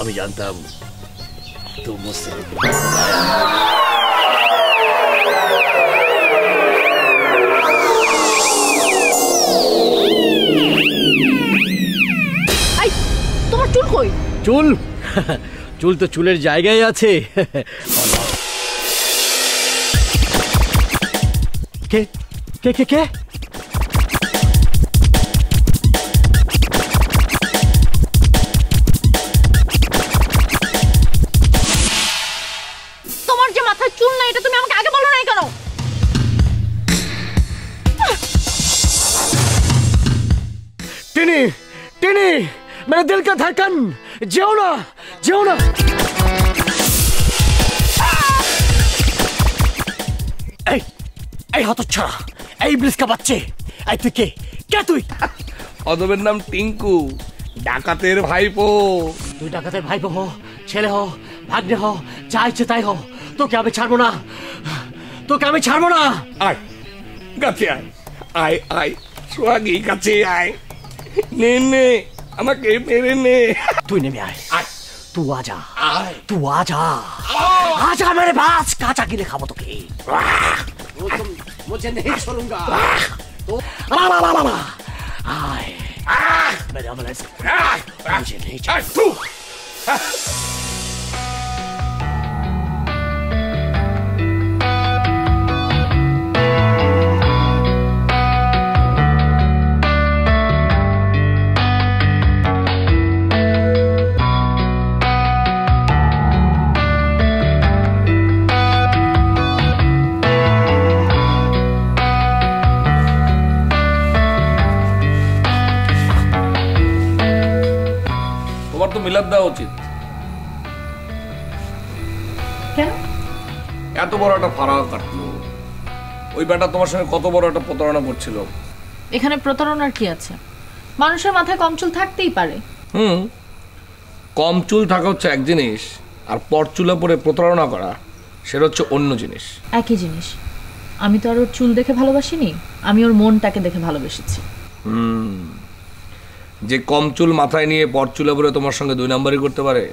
আমি জানতাম তো মুঝसे তোমার চুল কই? চুল চুল তো চুলের জায়গায় আছে। কে কে কে কে তোমার যে মাথায় চুল নাই এটা তুমি আমাকে আগে বলো নাই কেন? টিনি টিনি मेरे दिल का धड़कन যেও না যেও না। এই এই হতচ্ছাড়া, এই ইবলিসকা বাচ্চা, এই তুই কে? কে তুই? অদবের নাম টিঙ্কু, ডাকাতের ভাইপো। তুই ডাকাতের ভাইপো হো, ছেলে হো, ভাগ্নে হো, যা ইচ্ছে তাই হো, তোকে আমি ছাড়বো না, তোকে আমি ছাড়বো না। আয় কাছে আয়, আয় আয় সোহাগী কাছে আয়, নে নে আমাকে মেরে নে। তুই নেমে আয়, আয় तू आजा, तू आजा, आजा मेरे पास, काचा गिले खाबो तो के। मुझे नहीं छोड़ूंगा। तो आए, मेरे अमले से मुझे नहीं छोड़। তো মিলাদ দেওয়া উচিত। কেন? এত বড় একটা ফারাক কাটলো, ওই বেটা তোমার সঙ্গে কত বড় একটা প্রতারণা করছিল। এখানে প্রতারণার কি আছে? মানুষের মাথায় কম চুল থাকতেই পারে। কম চুল থাকা হচ্ছে এক জিনিস, আর পর চুলে পরে প্রতারণা করা সেটা হচ্ছে অন্য জিনিস। একই জিনিস। আমি তো আর ওর চুল দেখে ভালোবাসিনি, আমি ওর মনটাকে দেখে ভালোবেসেছি। যে কম চুল মাথায় নিয়ে পর চুলে পরে তোমার সঙ্গে 2 নাম্বারই করতে পারে,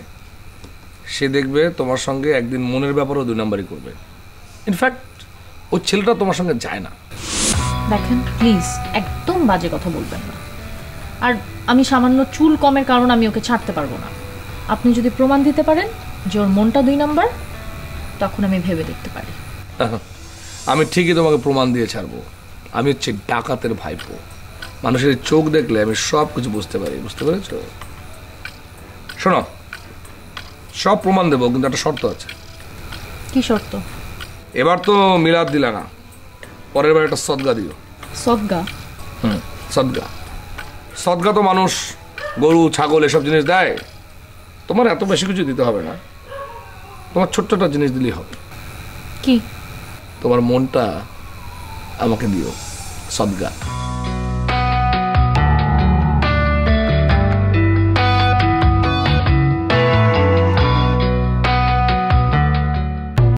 সে দেখবে তোমার সঙ্গে একদিন মনের ব্যাপারেও 2 নাম্বারই করবে। ইনফ্যাক্ট ওই ছেলেটা তোমার সঙ্গে যায় না। দেখেন প্লিজ একদম বাজে কথা বলবেন না। আর আমি সামান্য চুল কমের কারণ আমি ওকে ছাড়তে পারবো না। আপনি যদি প্রমাণ দিতে পারেন যে ওর মনটা 2 নাম্বার, তখন আমি ভেবে দেখতে পারি। আমি ঠিকই তোমাকে প্রমাণ দিয়ে ছাড়বো। আমি হচ্ছে ডাকাতের ভাইপো। মানুষের চোখ দেখলে আমি সব কিছু বুঝতে পারি, বুঝতে পেরেছো? শোনো, সব প্রমাণ দেবো, কিন্তু একটা শর্ত আছে। কি শর্ত? এবার তো মিলাদ দিলা না, পরের বার একটা সদগা দিও। সদগা? সদগা। সদগা তো মানুষ গরু ছাগল এসব জিনিস দেয়, তোমার এত বেশি কিছু দিতে হবে না, তোমার ছোট্ট একটা জিনিস দিলেই হবে। কি? তোমার মনটা আমাকে দিও, সদগা।